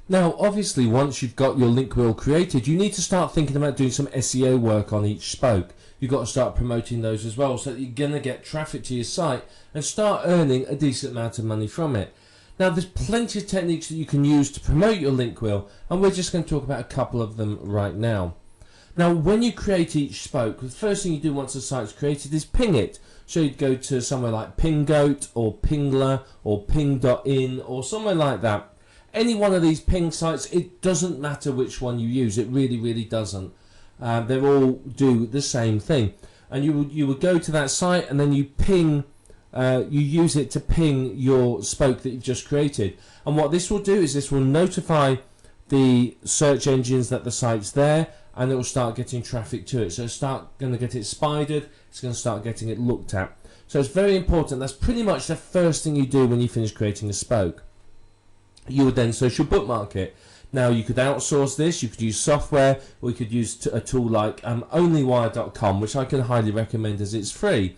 Now, obviously, once you've got your link wheel created, you need to start thinking about doing some SEO work on each spoke. You've got to start promoting those as well, so that you're going to get traffic to your site and start earning a decent amount of money from it. Now, there's plenty of techniques that you can use to promote your link wheel, and we're just going to talk about a couple of them right now. Now, when you create each spoke, the first thing you do once the site's created is ping it. So you'd go to somewhere like Pingoat or Pingler or Ping.in or somewhere like that. Any one of these ping sites, it doesn't matter which one you use. It really, really doesn't. They all do the same thing. And you would go to that site and then you ping. You use it to ping your spoke that you've just created. And what this will do is this will notify the search engines that the site's there, and it will start getting traffic to it. So it's going to get it spidered, it's going to start getting it looked at. So it's very important. That's pretty much the first thing you do when you finish creating a spoke. You would then social bookmark it. Now, you could outsource this, you could use software, or you could use a tool like onlywire.com, which I can highly recommend as it's free.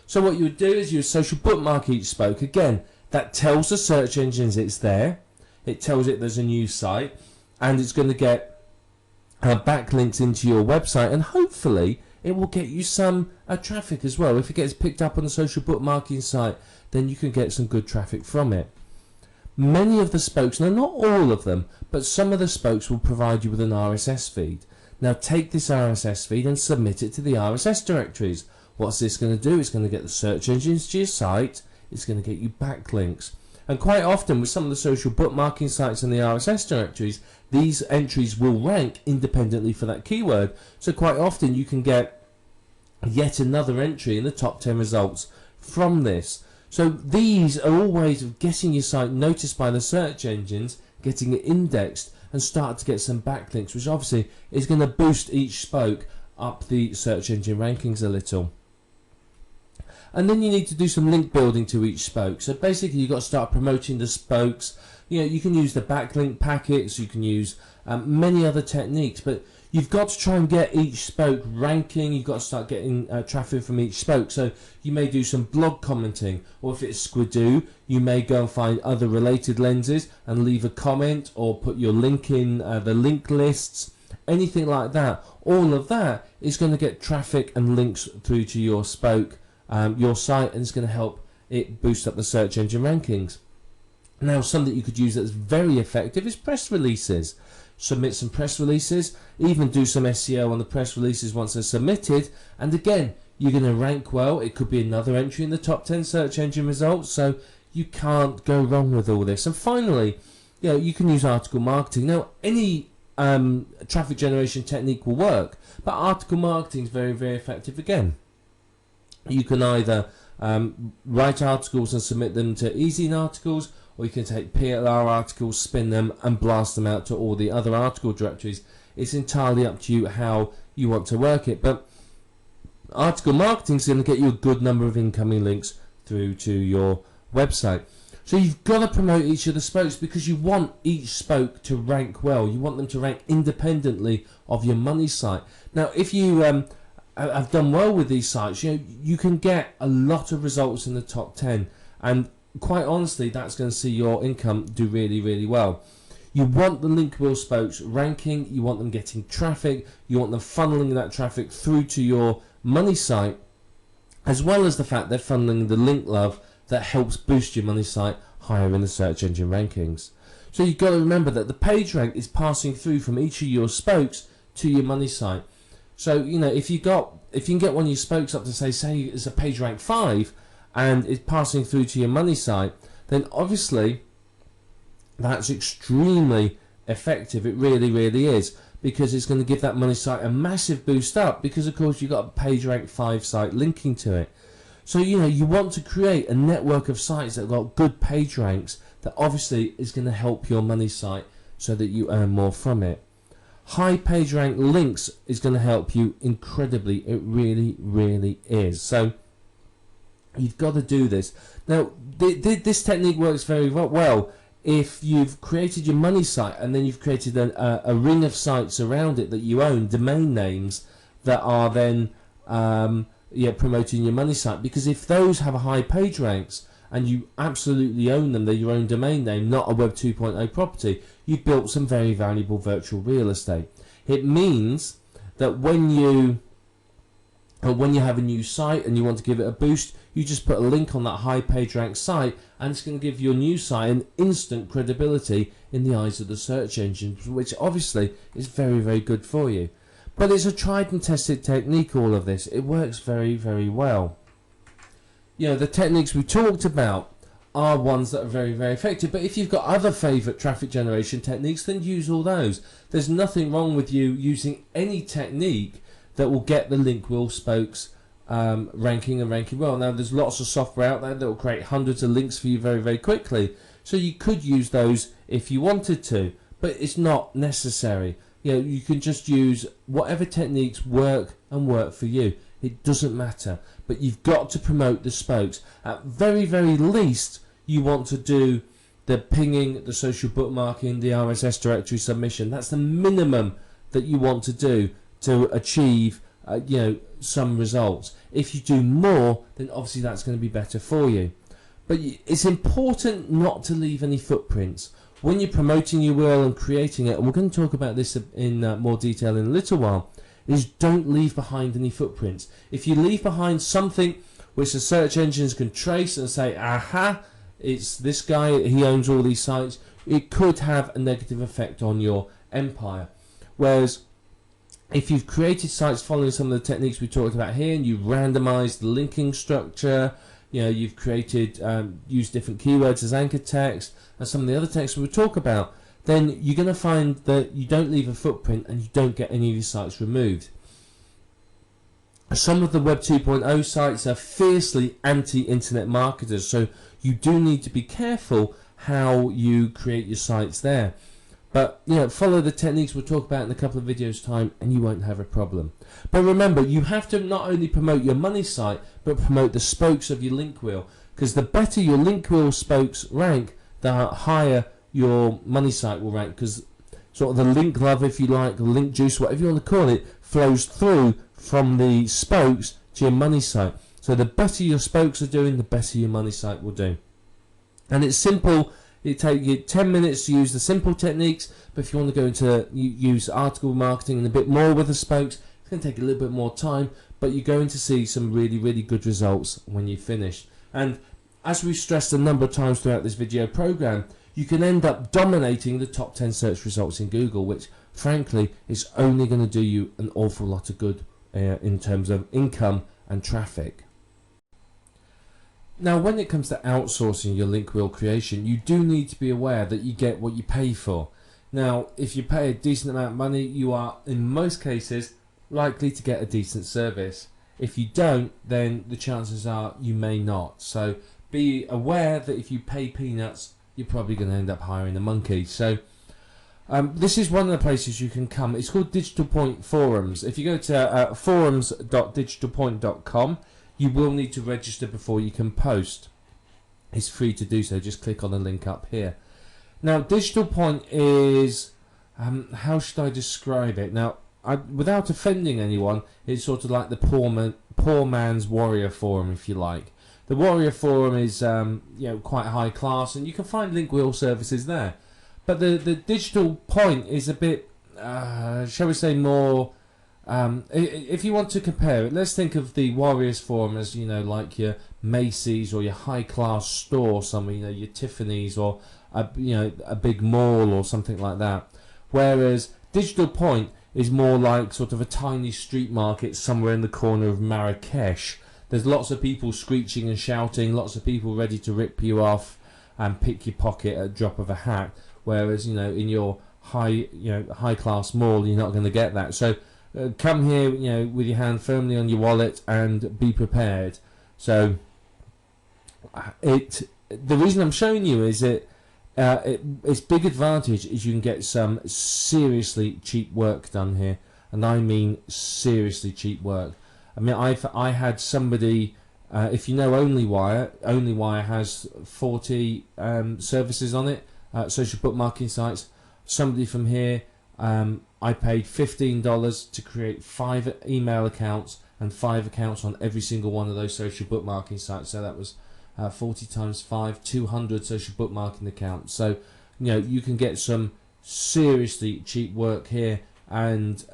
So what you would do is you would social bookmark each spoke. Again, that tells the search engines it's there, it tells it there's a new site, and it's going to get backlinks into your website, and hopefully it will get you some traffic as well. If it gets picked up on the social bookmarking site, then you can get some good traffic from it. Many of the spokes, now not all of them, but some of the spokes will provide you with an RSS feed. Now take this RSS feed and submit it to the RSS directories. What's this going to do? It's going to get the search engines to your site, it's going to get you backlinks. And quite often with some of the social bookmarking sites and the RSS directories, these entries will rank independently for that keyword. So quite often you can get yet another entry in the top 10 results from this. So these are all ways of getting your site noticed by the search engines, getting it indexed, and start to get some backlinks, which obviously is going to boost each spoke up the search engine rankings a little. And then you need to do some link building to each spoke. So basically you've got to start promoting the spokes. You can use the backlink packets, you can use many other techniques, but you've got to try and get each spoke ranking. You've got to start getting traffic from each spoke. So you may do some blog commenting, or if it's Squidoo, you may go and find other related lenses and leave a comment, or put your link in the link lists, anything like that. All of that is going to get traffic and links through to your spoke, your site, and it's going to help it boost up the search engine rankings. Now, something you could use that's very effective is press releases. Submit some press releases, even do some SEO on the press releases once they're submitted, and again, you're going to rank well. It could be another entry in the top 10 search engine results, so you can't go wrong with all this. And finally, you can use article marketing. Now, any traffic generation technique will work, but article marketing is very, very effective again. You can either write articles and submit them to Ezine articles, or you can take PLR articles, spin them, and blast them out to all the other article directories. It's entirely up to you how you want to work it, but article marketing is going to get you a good number of incoming links through to your website. So you've got to promote each of the spokes, because you want each spoke to rank well. You want them to rank independently of your money site. Now, if you have done well with these sites, you can get a lot of results in the top 10, and quite honestly, that's going to see your income do really, really well. You want the link wheel spokes ranking, you want them getting traffic, you want them funneling that traffic through to your money site, as well as the fact they're funneling the link love that helps boost your money site higher in the search engine rankings. So you've got to remember that the page rank is passing through from each of your spokes to your money site. So if you can get one of your spokes up to say it's a page rank 5, and it's passing through to your money site, then obviously that's extremely effective. It really, really is, because it's going to give that money site a massive boost up, because of course you've got a page rank 5 site linking to it. So you want to create a network of sites that have got good page ranks that obviously is going to help your money site so that you earn more from it. High page rank links is going to help you incredibly. It really, really is. So you've got to do this. Now, this technique works very well if you've created your money site and then you've created a ring of sites around it that you own, domain names that are then promoting your money site. Because if those have a high page ranks and you absolutely own them, they're your own domain name, not a Web 2.0 property, you've built some very valuable virtual real estate. It means that when you have a new site and you want to give it a boost, you just put a link on that high page rank site, and it's going to give your new site an instant credibility in the eyes of the search engines, which obviously is very, very good for you. But it's a tried and tested technique, all of this. It works very, very well. You know, the techniques we talked about are ones that are very, very effective. But if you've got other favourite traffic generation techniques, then use all those. There's nothing wrong with you using any technique that will get the link wheel spokes ranking and ranking well. Now, there's lots of software out there that will create hundreds of links for you very, very quickly. So you could use those if you wanted to, but it's not necessary. You know, you can just use whatever techniques work for you. It doesn't matter. But you've got to promote the spokes. At very, very least, you want to do the pinging, the social bookmarking, the RSS directory submission. That's the minimum that you want to do to achieve some results. If you do more, then obviously that's going to be better for you. But it's important not to leave any footprints when you're promoting your URL and creating it, and we're going to talk about this in more detail in a little while, is don't leave behind any footprints. If you leave behind something which the search engines can trace and say, aha, it's this guy, he owns all these sites, it could have a negative effect on your empire. Whereas if you've created sites following some of the techniques we talked about here, and you've randomized the linking structure, you've created, used different keywords as anchor text, and some of the other texts we'll talk about, then you're going to find that you don't leave a footprint and you don't get any of your sites removed. Some of the Web 2.0 sites are fiercely anti-internet marketers, so you do need to be careful how you create your sites there. But follow the techniques we'll talk about in a couple of videos time and you won't have a problem. But remember, you have to not only promote your money site, but promote the spokes of your link wheel, because the better your link wheel spokes rank, the higher your money site will rank, because sort of the link love, if you like, the link juice, whatever you want to call it, flows through from the spokes to your money site. So the better your spokes are doing, the better your money site will do. And it's simple. It takes you 10 minutes to use the simple techniques, but if you want to go into use article marketing and a bit more with the spokes, it's going to take a little bit more time, but you're going to see some really, really good results when you finish. And as we've stressed a number of times throughout this video program, you can end up dominating the top 10 search results in Google, which frankly is only going to do you an awful lot of good in terms of income and traffic. Now, when it comes to outsourcing your link wheel creation, you do need to be aware that you get what you pay for. Now, if you pay a decent amount of money, you are, in most cases, likely to get a decent service. If you don't, then the chances are you may not. So be aware that if you pay peanuts, you're probably going to end up hiring a monkey. So this is one of the places you can come. It's called Digital Point Forums. If you go to forums.digitalpoint.com, you will need to register before you can post. It's free to do so. Just click on the link up here. Now, Digital Point is, how should I describe it? Now, without offending anyone, it's sort of like the poor man's warrior forum, if you like. The warrior forum is quite high class, and you can find link wheel services there. But the Digital Point is a bit, shall we say, more. If you want to compare it, let's think of the Warriors Forum as like your Macy's or your high class store, somewhere, your Tiffany's or a big mall or something like that. Whereas Digital Point is more like sort of a tiny street market somewhere in the corner of Marrakesh. There's lots of people screeching and shouting, lots of people ready to rip you off and pick your pocket at a drop of a hat. Whereas in your high class mall, you're not going to get that. So come here, with your hand firmly on your wallet and be prepared. So the reason I'm showing you is its big advantage is you can get some seriously cheap work done here, and I mean seriously cheap work. I mean, I had somebody, if you know OnlyWire has 40 services on it, social bookmarking sites. Somebody from here, I paid $15 to create 5 email accounts and 5 accounts on every single one of those social bookmarking sites. So that was 40 times 5, 200 social bookmarking accounts. So, you can get some seriously cheap work here, and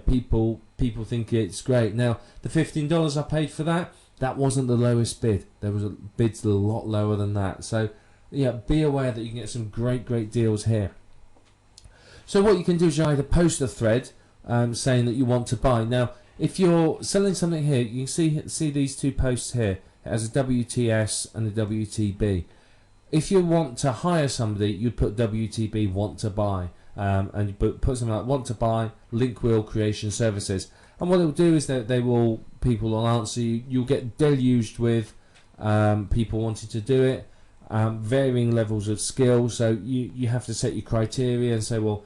people think it's great. Now, the $15 I paid for that wasn't the lowest bid. There was bids a lot lower than that. So, be aware that you can get some great deals here. So what you can do is you either post a thread saying that you want to buy. Now, if you're selling something here, you can see these two posts here. It has a WTS and a WTB. If you want to hire somebody, you put WTB want to buy, and you put something like want to buy link wheel creation services. And what it will do is that people will answer you. You'll get deluged with people wanting to do it, varying levels of skill. So you have to set your criteria and say, well,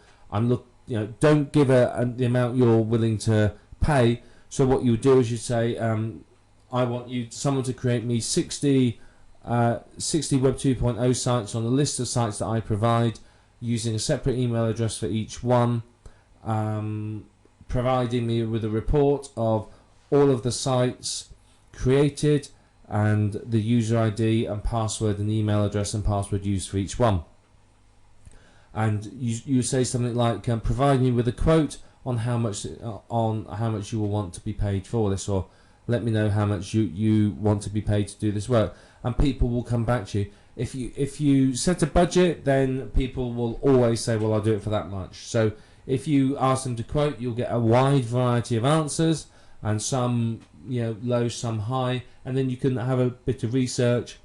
don't give the amount you're willing to pay. So what you do is you say, I want someone to create me 60 Web 2.0 sites on a list of sites that I provide, using a separate email address for each one, providing me with a report of all of the sites created and the user ID and password and email address and password used for each one. And you say something like, provide me with a quote on how much you will want to be paid for this, or let me know how much you want to be paid to do this work, and people will come back to you. If you set a budget, then people will always say, well, I'll do it for that much. So if you ask them to quote, you'll get a wide variety of answers, and some low, some high, and then you can have a bit of research,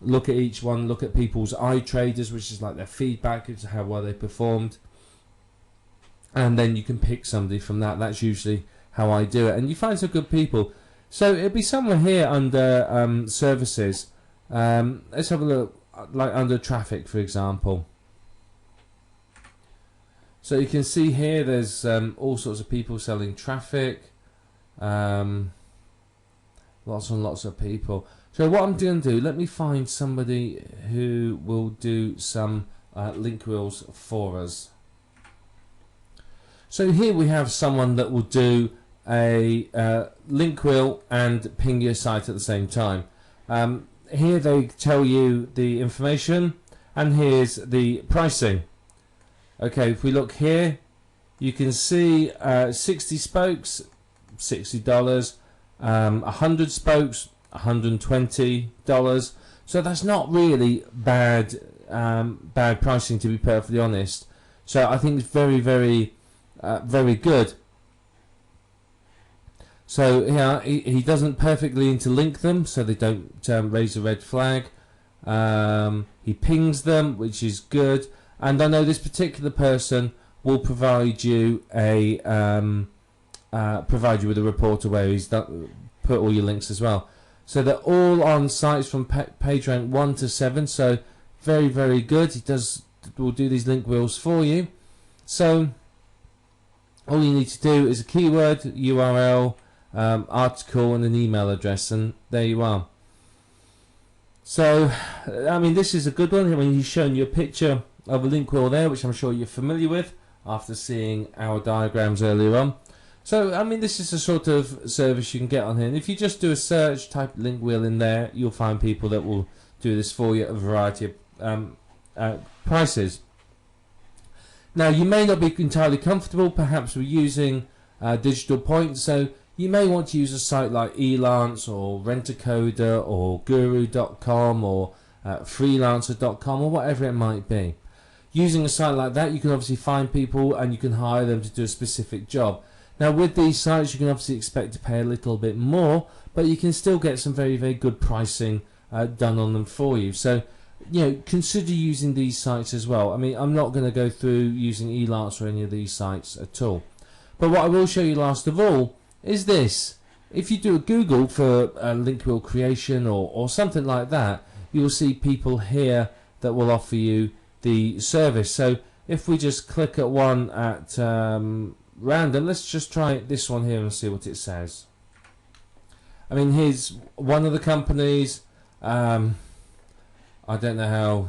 look at each one, look at people's iTraders, which is like their feedback as to how well they performed, and then you can pick somebody from that. That's usually how I do it, and you find some good people. So it'll be somewhere here under services. Let's have a look, like under traffic, for example. So you can see here there's all sorts of people selling traffic, lots and lots of people. So what I'm going to do, let me find somebody who will do some link wheels for us. So here we have someone that will do a link wheel and ping your site at the same time. Here they tell you the information, and here's the pricing. Okay, if we look here, you can see 60 spokes, $60, 100 spokes, $120. So that's not really bad pricing, to be perfectly honest. So I think it's very good. So yeah, he doesn't perfectly interlink them, so they don't raise a red flag. He pings them, which is good. And I know this particular person will provide you with a reporter where he's put all your links as well. So they're all on sites from PageRank 1 to 7. So very good. He will do these link wheels for you. So all you need to do is a keyword, URL, article, and an email address, and there you are. So I mean, this is a good one. I mean, he's shown you a picture of a link wheel there, which I'm sure you're familiar with after seeing our diagrams earlier on. So I mean, this is the sort of service you can get on here, and if you just do a search, type link wheel in there, you'll find people that will do this for you at a variety of prices. Now, you may not be entirely comfortable perhaps with using digital points, so you may want to use a site like Elance or Rent-A-Coder or Guru.com or Freelancer.com or whatever it might be. Using a site like that, you can obviously find people and you can hire them to do a specific job. Now, with these sites, you can obviously expect to pay a little bit more, but you can still get some very good pricing done on them for you. So, consider using these sites as well. I mean, I'm not going to go through using Elance or any of these sites at all. But what I will show you last of all is this. If you do a Google for link wheel creation or something like that, you will see people here that will offer you the service. So if we just click at one at random, let's just try this one here and see what it says. I mean, here's one of the companies. I don't know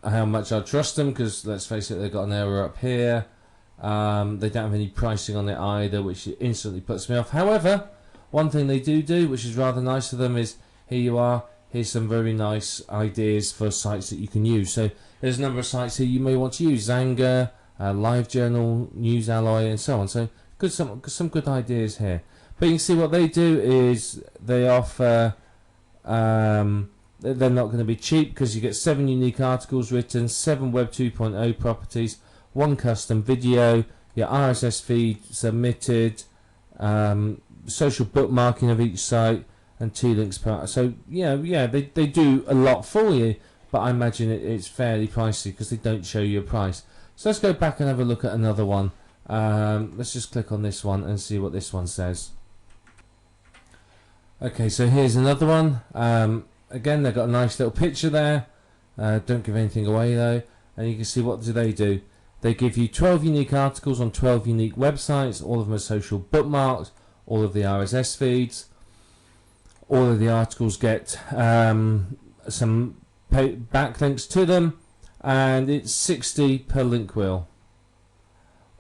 how much I trust them, because let's face it, they've got an error up here. They don't have any pricing on it either, which instantly puts me off. However, one thing they do, which is rather nice of them, is here you are. here's some very nice ideas for sites that you can use. So there's a number of sites here you may want to use: Xanga, LiveJournal, NewsAlloy, and so on. So some good ideas here. But you can see what they do is they offer. They're not going to be cheap, because you get 7 unique articles written, 7 Web 2.0 properties, 1 custom video, your RSS feed submitted, social bookmarking of each site, and 2 links per. So they do a lot for you, but I imagine it's fairly pricey because they don't show you a price. So let's go back and have a look at another one. Let's just click on this one and see what this one says. Okay, so here's another one. Again, they've got a nice little picture there. Don't give anything away though. And you can see, what do? They give you 12 unique articles on 12 unique websites. All of them are social bookmarked. All of the RSS feeds. All of the articles get some backlinks to them. And it's 60 per link wheel.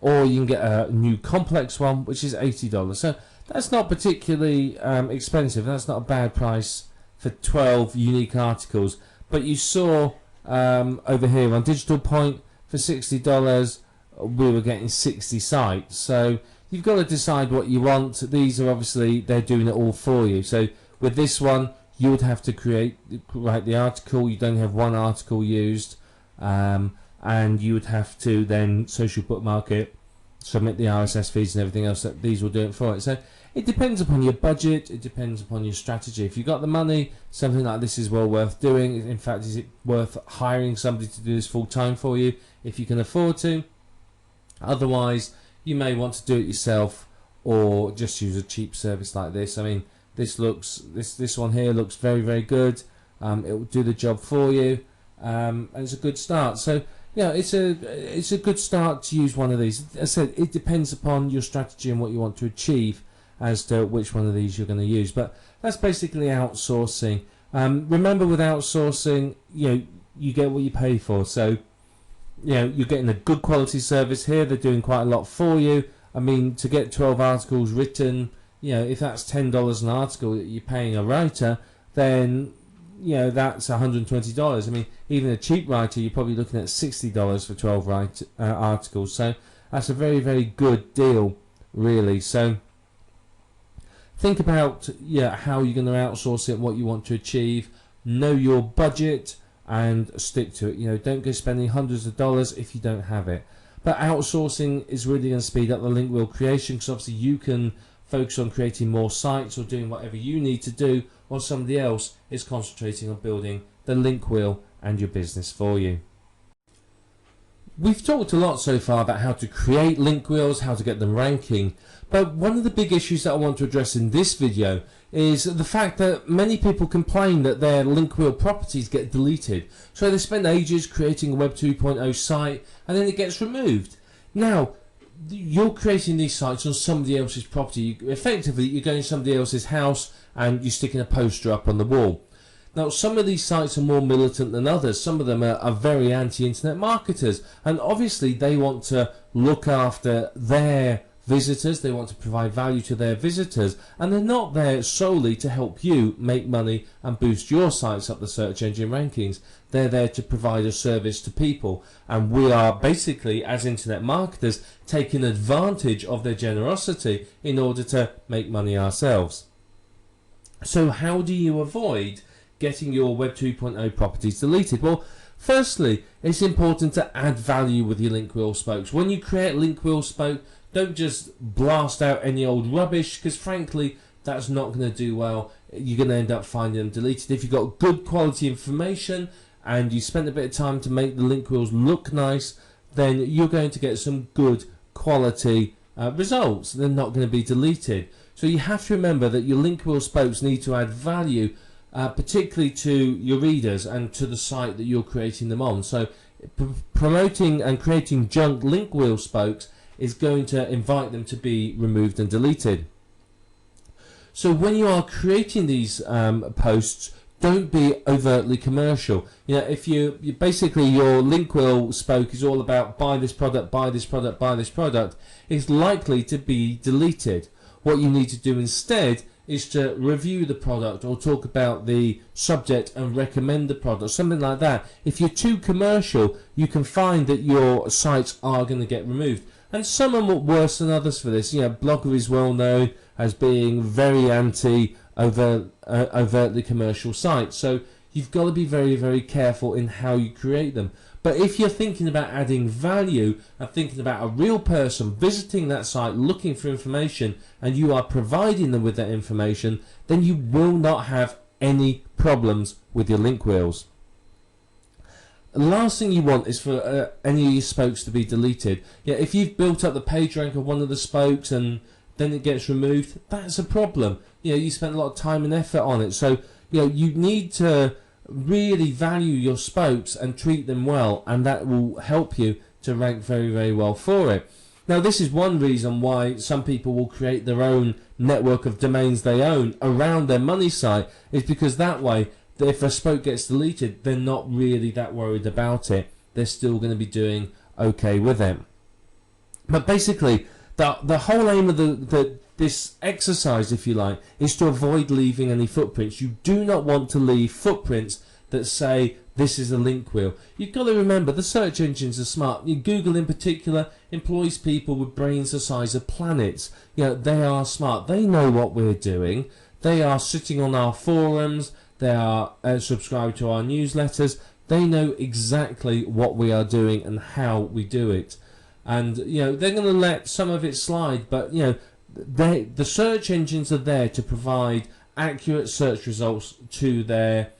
Or you can get a new complex one, which is $80. So that's not particularly expensive. That's not a bad price for 12 unique articles. But you saw over here on Digital Point, for $60 we were getting 60 sites. So you've got to decide what you want. These are obviously, they're doing it all for you. So with this one, you would have to write the article. You don't have one article used, and you would have to then social bookmark it, submit the RSS feeds and everything else. That these will do it for it. So it depends upon your budget, it depends upon your strategy. If you've got the money, something like this is well worth doing. In fact, is it worth hiring somebody to do this full time for you if you can afford to? Otherwise, you may want to do it yourself, or just use a cheap service like this. I mean, this one here looks very, very good. It will do the job for you, and it's a good start. So yeah, it's a good start to use one of these. As I said, it depends upon your strategy and what you want to achieve as to which one of these you're going to use. But that's basically outsourcing. Remember, with outsourcing, you get what you pay for. So you're getting a good quality service here. They're doing quite a lot for you. I mean, to get 12 articles written, if that's $10 an article that you're paying a writer, then that's $120. I mean, even a cheap writer, you're probably looking at $60 for 12 articles. So that's a very, very good deal, really. So think about how you're going to outsource it, what you want to achieve. Know your budget and stick to it. Don't go spending hundreds of dollars if you don't have it. But outsourcing is really going to speed up the link wheel creation, because obviously you can focus on creating more sites or doing whatever you need to do, while somebody else is concentrating on building the link wheel and your business for you. We've talked a lot so far about how to create link wheels, how to get them ranking, but one of the big issues that I want to address in this video is the fact that many people complain that their link wheel properties get deleted. So they spend ages creating a Web 2.0 site and then it gets removed. Now, you're creating these sites on somebody else's property. Effectively, you're going to somebody else's house and you're sticking a poster up on the wall. Now, some of these sites are more militant than others. Some of them are very anti-internet marketers, and obviously they want to look after their visitors. They want to provide value to their visitors, and they're not there solely to help you make money and boost your sites up the search engine rankings. They're there to provide a service to people, and we are basically, as internet marketers, taking advantage of their generosity in order to make money ourselves. So how do you avoid getting your Web 2.0 properties deleted? Well, firstly, it's important to add value with your link wheel spokes. When you create a link wheel spoke, don't just blast out any old rubbish, because frankly, that's not going to do well. You're going to end up finding them deleted. If you've got good quality information and you spend a bit of time to make the link wheels look nice, then you're going to get some good quality results. They're not going to be deleted. So you have to remember that your link wheel spokes need to add value, particularly to your readers and to the site that you're creating them on. So promoting and creating junk link wheel spokes is going to invite them to be removed and deleted. So when you are creating these posts, don't be overtly commercial. If you basically, your link wheel spoke is all about buy this product, buy this product, buy this product, it's likely to be deleted. What you need to do instead is to review the product or talk about the subject and recommend the product, something like that. If you're too commercial, you can find that your sites are going to get removed. And some are worse than others for this. Blogger is well known as being very overtly commercial sites. So you've got to be very, very careful in how you create them. But if you're thinking about adding value and thinking about a real person visiting that site looking for information and you are providing them with that information, then you will not have any problems with your link wheels. The last thing you want is for any of your spokes to be deleted. If you've built up the page rank of one of the spokes and then it gets removed, that's a problem. You spent a lot of time and effort on it. So you need to really value your spokes and treat them well, and that will help you to rank very, very well for it. Now, this is one reason why some people will create their own network of domains they own around their money site, is because that way, if a spoke gets deleted, they're not really that worried about it. They're still going to be doing okay with it. But basically, the whole aim of this exercise, if you like, is to avoid leaving any footprints. You do not want to leave footprints that say this is a link wheel. You've got to remember the search engines are smart. Google in particular employs people with brains the size of planets. They are smart. They know what we're doing. They are sitting on our forums. They are subscribed to our newsletters. They know exactly what we are doing and how we do it. And they're going to let some of it slide, but the search engines are there to provide accurate search results to the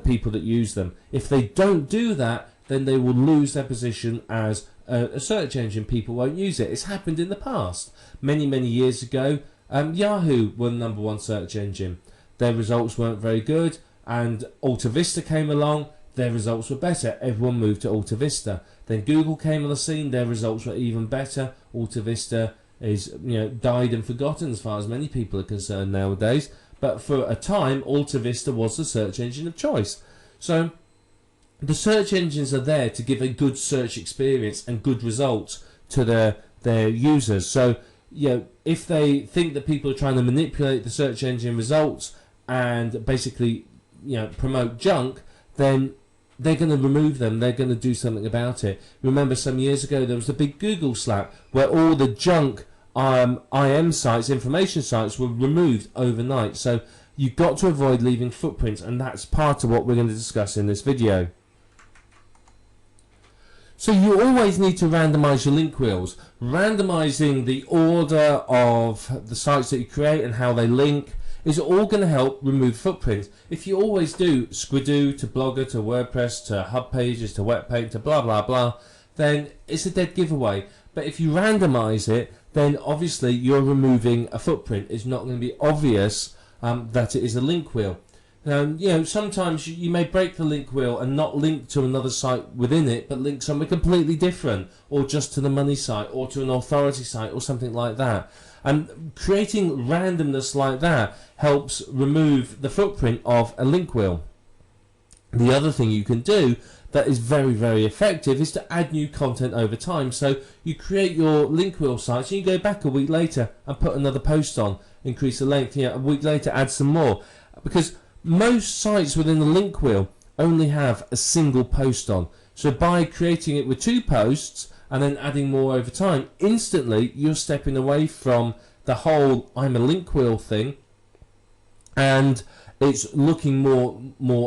people that use them. If they don't do that, then they will lose their position as a search engine. People won't use it. It's happened in the past. Many years ago, Yahoo were the #1 search engine. Their results weren't very good, and AltaVista came along. Their results were better. Everyone moved to AltaVista. Then Google came on the scene. Their results were even better. AltaVista is died and forgotten as far as many people are concerned nowadays. But for a time, AltaVista was the search engine of choice. So the search engines are there to give a good search experience and good results to their users. So if they think that people are trying to manipulate the search engine results and basically promote junk, then they're going to remove them. They're going to do something about it. Remember, some years ago there was the big Google slap where all the junk IM sites, information sites, were removed overnight. So you've got to avoid leaving footprints, and that's part of what we're going to discuss in this video. So you always need to randomize your link wheels. Randomizing the order of the sites that you create and how they link is all going to help remove footprints. If you always do Squidoo to Blogger to WordPress to Hub Pages to Webpack to blah blah blah, then it's a dead giveaway. But if you randomize it, then obviously you're removing a footprint. It's not going to be obvious that it is a link wheel. Now, sometimes you may break the link wheel and not link to another site within it, but link somewhere completely different, or just to the money site, or to an authority site, or something like that. And creating randomness like that helps remove the footprint of a link wheel. The other thing you can do that is very, very effective is to add new content over time. So you create your link wheel sites and you go back a week later and put another post on, increase the length, a week later add some more. Because most sites within the link wheel only have a single post on. So by creating it with 2 posts and then adding more over time, instantly you're stepping away from the whole I'm a link wheel thing, and it's looking more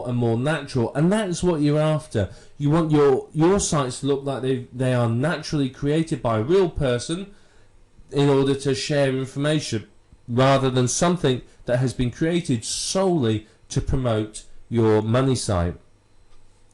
and more natural, and that's what you're after. You want your sites to look like they are naturally created by a real person in order to share information, rather than something that has been created solely to promote your money site.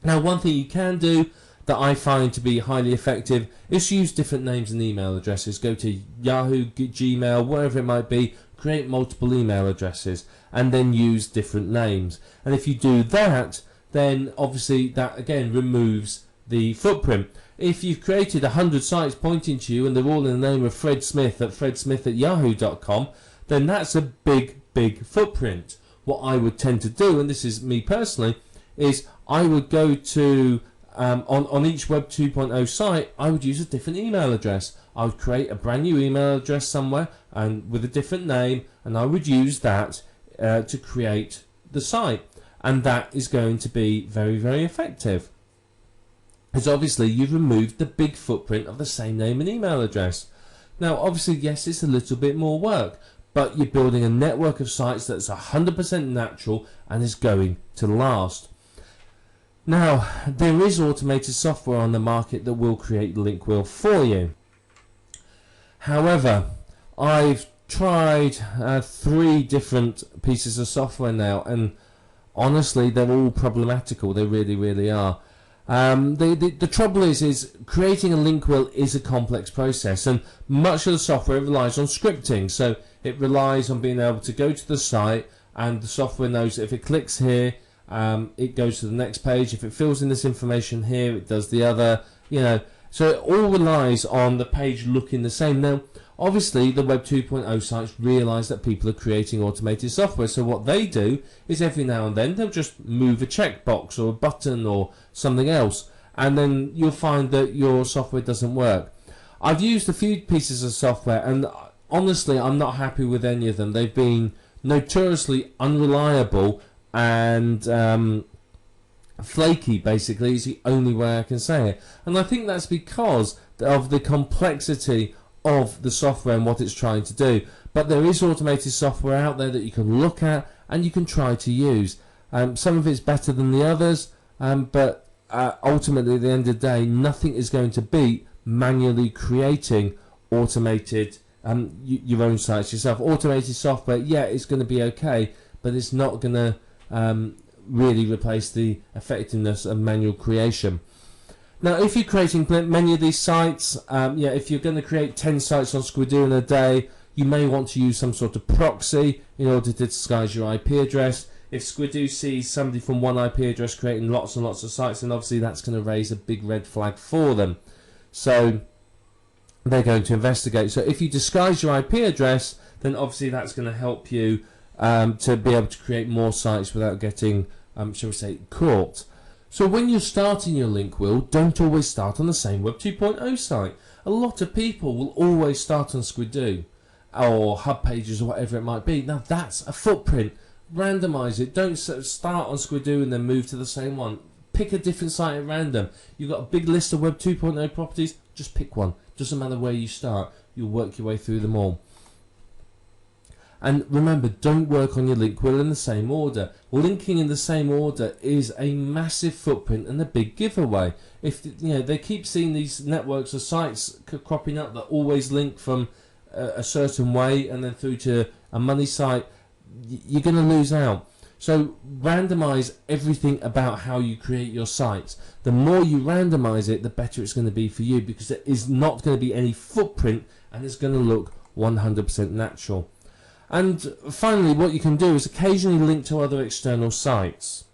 Now, one thing you can do that I find to be highly effective is use different names and email addresses. Go to Yahoo, Gmail, wherever it might be, create multiple email addresses and then use different names. And if you do that, then obviously that again removes the footprint. If you've created 100 sites pointing to you and they're all in the name of Fred Smith at fredsmith@yahoo.com, then that's a big footprint. What I would tend to do, and this is me personally, is I would go to on each Web 2.0 site, I would use a different email address. I would create a brand new email address somewhere and with a different name, and I would use that to create the site. And that is going to be very, very effective. Because obviously you've removed the big footprint of the same name and email address. Now, obviously, yes, it's a little bit more work, but you're building a network of sites that's 100% natural and is going to last. Now, there is automated software on the market that will create link wheel for you. However, I've tried 3 different pieces of software now, and honestly, they're all problematical. They really, really are. The trouble is creating a link wheel is a complex process, and much of the software relies on scripting. So it relies on being able to go to the site, and the software knows that if it clicks here, it goes to the next page. If it fills in this information here, it does the other. So it all relies on the page looking the same. Now, obviously, the Web 2.0 sites realize that people are creating automated software. So what they do is every now and then they'll just move a checkbox or a button or something else, and then you'll find that your software doesn't work. I've used a few pieces of software, and honestly, I'm not happy with any of them. They've been notoriously unreliable and flaky, basically, is the only way I can say it. And I think that's because of the complexity of the software and what it's trying to do. But there is automated software out there that you can look at and you can try to use. Some of it's better than the others, but ultimately at the end of the day, nothing is going to beat manually creating automated your own sites yourself. Automated software, yeah, it's going to be okay, but it's not going to really replace the effectiveness of manual creation. Now, if you're creating many of these sites, if you're going to create 10 sites on Squidoo in a day, you may want to use some sort of proxy in order to disguise your IP address. If Squidoo sees somebody from one IP address creating lots and lots of sites, then obviously that's going to raise a big red flag for them. So they're going to investigate. So if you disguise your IP address, then obviously that's going to help you to be able to create more sites without getting, shall we say, caught. So when you're starting your link wheel, don't always start on the same Web 2.0 site. A lot of people will always start on Squidoo or Hub Pages or whatever it might be. Now that's a footprint. Randomize it. Don't start on Squidoo and then move to the same one. Pick a different site at random. You've got a big list of Web 2.0 properties, just pick one. Doesn't matter where you start, you'll work your way through them all. And remember, don't work on your link wheel in the same order. Linking in the same order is a massive footprint and a big giveaway. If they keep seeing these networks of sites cropping up that always link from a certain way and then through to a money site, you're going to lose out. So randomize everything about how you create your sites. The more you randomize it, the better it's going to be for you, because there is not going to be any footprint and it's going to look 100% natural. And finally, what you can do is occasionally link to other external sites.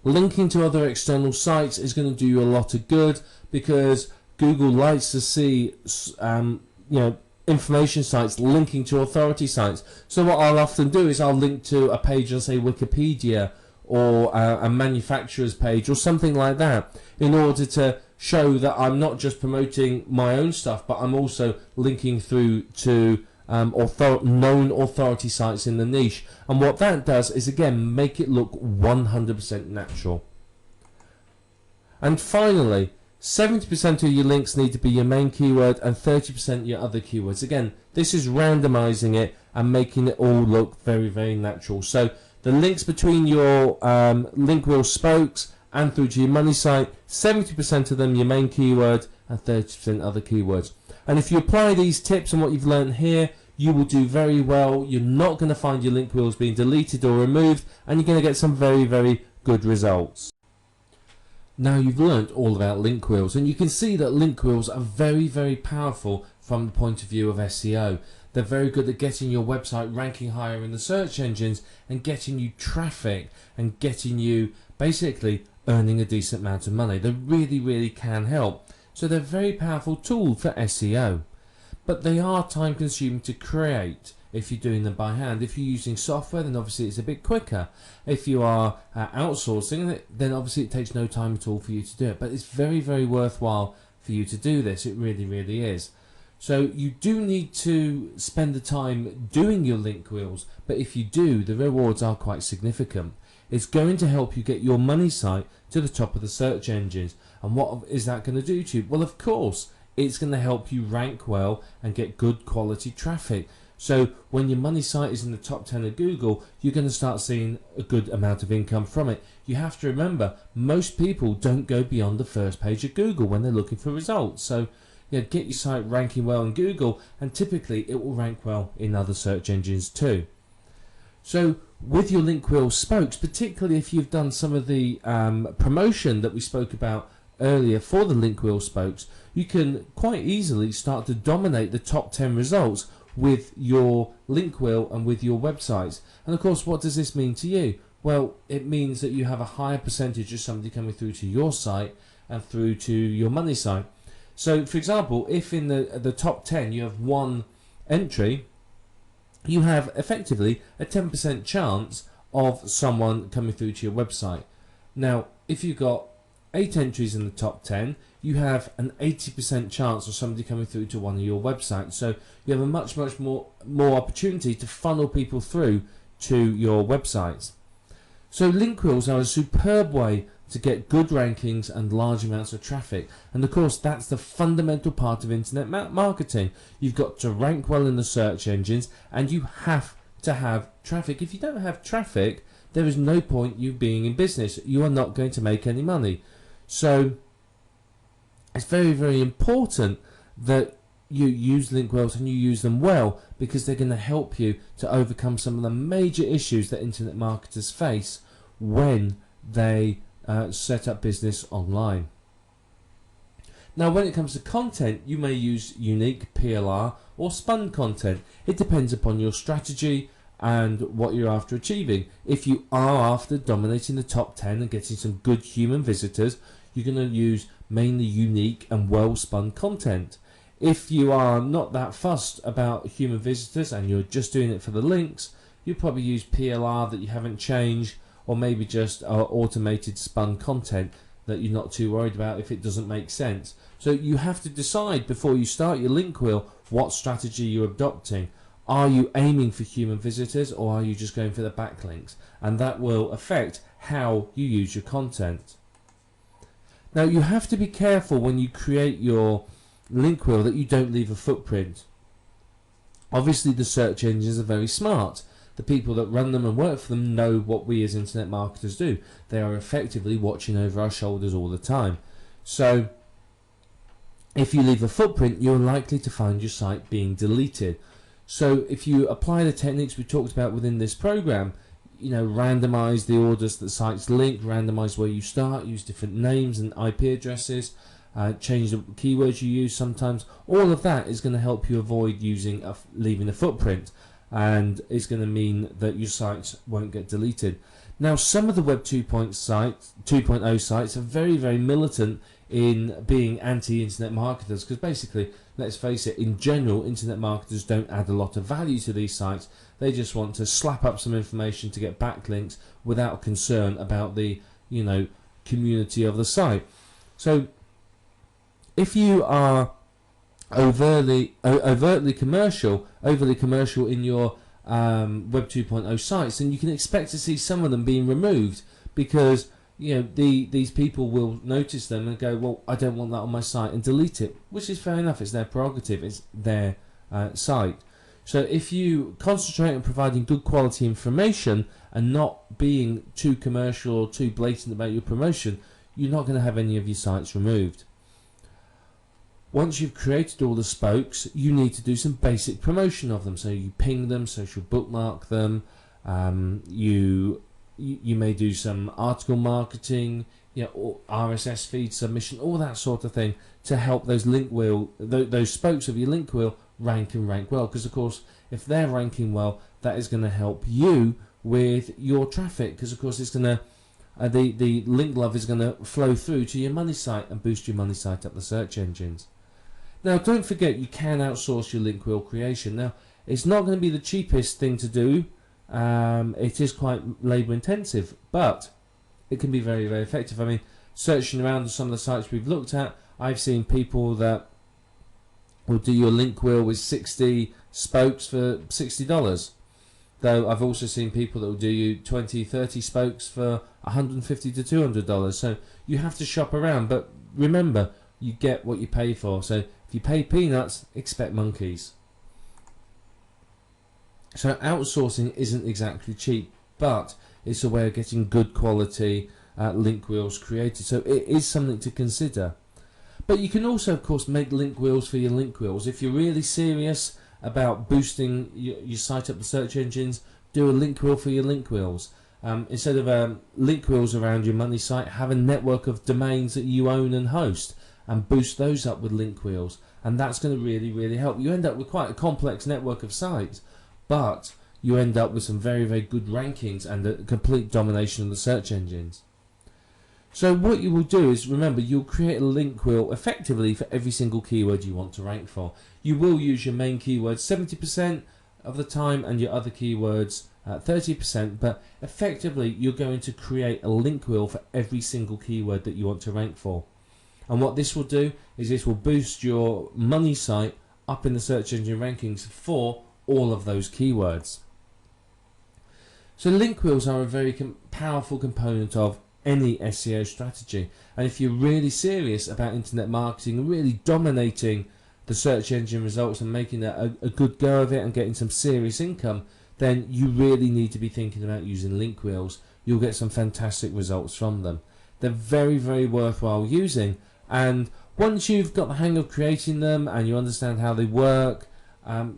Linking to other external sites is going to do you a lot of good, because Google likes to see information sites linking to authority sites. So what I'll often do is I'll link to a page on, say, Wikipedia or a manufacturer's page or something like that, in order to show that I'm not just promoting my own stuff, but I'm also linking through to known authority sites in the niche. And what that does is, again, make it look 100% natural. And finally, 70% of your links need to be your main keyword and 30% your other keywords. Again, this is randomizing it and making it all look very, very natural. So the links between your link wheel spokes and through to your money site, 70% of them your main keyword and 30% other keywords. And if you apply these tips and what you've learned here, you will do very well. You're not going to find your link wheels being deleted or removed, and you're going to get some very, very good results. Now you've learned all about link wheels, and you can see that link wheels are very, very powerful from the point of view of SEO. They're very good at getting your website ranking higher in the search engines and getting you traffic and getting you basically earning a decent amount of money. They really, really can help. So they're a very powerful tool for SEO. But they are time consuming to create. if you're doing them by hand. If you're using software, then obviously it's a bit quicker. If you are outsourcing it, then obviously it takes no time at all for you to do it. But it's very, very worthwhile for you to do this. It really, really is. So you do need to spend the time doing your link wheels, but if you do, the rewards are quite significant. It's going to help you get your money site to the top of the search engines. And what is that going to do to you? Well, of course, it's going to help you rank well and get good quality traffic. So when your money site is in the top 10 of Google, you're going to start seeing a good amount of income from it. You have to remember, most people don't go beyond the first page of Google when they're looking for results. So get your site ranking well in Google, and typically it will rank well in other search engines too. So with your link wheel spokes, particularly if you've done some of the promotion that we spoke about earlier for the link wheel spokes, you can quite easily start to dominate the top 10 results with your link wheel and with your websites. And of course, what does this mean to you? Well, it means that you have a higher percentage of somebody coming through to your site and through to your money site. So for example, if in the top 10 you have one entry, you have effectively a 10% chance of someone coming through to your website. Now, if you've got 8 entries in the top 10, you have an 80% chance of somebody coming through to one of your websites. So you have a much more opportunity to funnel people through to your websites. So link wheels are a superb way to get good rankings and large amounts of traffic. And of course, that's the fundamental part of internet marketing. You've got to rank well in the search engines, and you have to have traffic. If you don't have traffic, there is no point you being in business. You are not going to make any money. So it's very, very important that you use link wheels and you use them well, because they're going to help you to overcome some of the major issues that internet marketers face when they set up business online. Now, when it comes to content, you may use unique, PLR or spun content. It depends upon your strategy and what you're after achieving. If you are after dominating the top 10 and getting some good human visitors, you're going to use mainly unique and well spun content. If you are not that fussed about human visitors and you're just doing it for the links, you probably use PLR that you haven't changed, or maybe just automated spun content that you're not too worried about if it doesn't make sense. So you have to decide before you start your link wheel what strategy you're adopting. Are you aiming for human visitors, or are you just going for the backlinks? And that will affect how you use your content. Now, you have to be careful when you create your link wheel that you don't leave a footprint. Obviously, the search engines are very smart. The people that run them and work for them know what we as internet marketers do. They are effectively watching over our shoulders all the time. So if you leave a footprint, you're likely to find your site being deleted. So if you apply the techniques we talked about within this program, randomize the orders that sites link, randomize where you start, use different names and IP addresses, change the keywords you use sometimes, all of that is going to help you avoid leaving a footprint. And it's going to mean that your sites won't get deleted. Now, some of the Web 2.0 sites are very, very militant in being anti-internet marketers, because basically, let's face it, in general, internet marketers don't add a lot of value to these sites. They just want to slap up some information to get backlinks without concern about the community of the site. So if you are overly commercial in your Web 2.0 sites, then you can expect to see some of them being removed, because these people will notice them and go, well, I don't want that on my site, and delete it, which is fair enough. It's their prerogative, it's their site. So if you concentrate on providing good quality information and not being too commercial or too blatant about your promotion, you're not going to have any of your sites removed. Once you've created all the spokes, you need to do some basic promotion of them. So you ping them, social bookmark them, you may do some article marketing, or RSS feed submission, all that sort of thing, to help those those spokes of your link wheel rank well. Because of course, if they're ranking well, that is going to help you with your traffic. Because of course, it's going to the link love is going to flow through to your money site and boost your money site up the search engines. Now, don't forget, you can outsource your link wheel creation. Now, It's not going to be the cheapest thing to do. It is quite labour intensive, but it can be very, very effective. I mean, searching around on some of the sites we've looked at, I've seen people that will do your link wheel with 60 spokes for $60. Though I've also seen people that will do you 20, 30 spokes for $150 to $200. So you have to shop around, but remember, you get what you pay for. So if you pay peanuts, expect monkeys. So outsourcing isn't exactly cheap, but it's a way of getting good quality link wheels created. So it is something to consider. But you can also, of course, make link wheels for your link wheels. If you're really serious about boosting your site up the search engines, do a link wheel for your link wheels. Instead of link wheels around your money site, have a network of domains that you own and host, and boost those up with link wheels. And that's going to really, really help. You end up with quite a complex network of sites, but you end up with some very, very good rankings and a complete domination of the search engines. So what you will do is, remember, you'll create a link wheel effectively for every single keyword you want to rank for. You will use your main keywords 70% of the time and your other keywords 30%, but effectively you're going to create a link wheel for every single keyword that you want to rank for. And what this will do is this will boost your money site up in the search engine rankings for all of those keywords. So link wheels are a very powerful component of any SEO strategy, and if you're really serious about internet marketing and really dominating the search engine results and making a good go of it and getting some serious income, then you really need to be thinking about using link wheels. You'll get some fantastic results from them. They're very, very worthwhile using, and once you've got the hang of creating them and you understand how they work,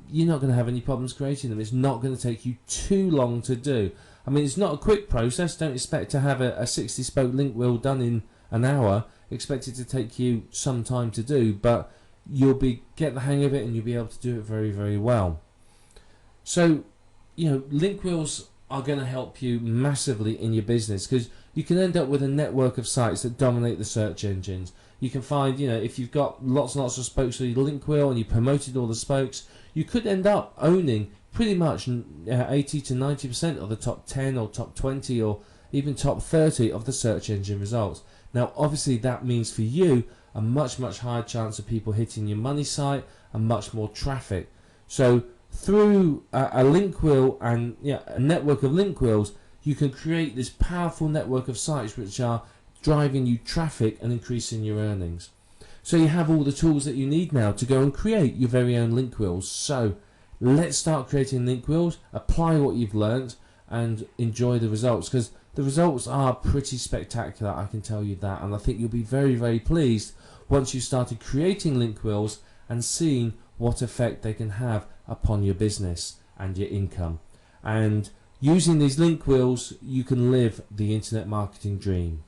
you're not going to have any problems creating them. It's not going to take you too long to do. I mean, it's not a quick process. Don't expect to have a 60 spoke link wheel done in an hour. Expect it to take you some time to do, but you'll get the hang of it and you'll be able to do it very, very well. So, link wheels are going to help you massively in your business, because you can end up with a network of sites that dominate the search engines. You can find, if you've got lots and lots of spokes for your link wheel and you promoted all the spokes, you could end up owning pretty much 80 to 90% of the top 10 or top 20 or even top 30 of the search engine results. Now, obviously, that means for you a much, much higher chance of people hitting your money site and much more traffic. So through a link wheel and a network of link wheels, you can create this powerful network of sites which are driving you traffic and increasing your earnings. So you have all the tools that you need now to go and create your very own link wheels. So let's start creating link wheels, apply what you've learned, and enjoy the results, because the results are pretty spectacular, I can tell you that, and I think you'll be very, very pleased once you started creating link wheels and seeing what effect they can have upon your business and your income. And using these link wheels, you can live the internet marketing dream.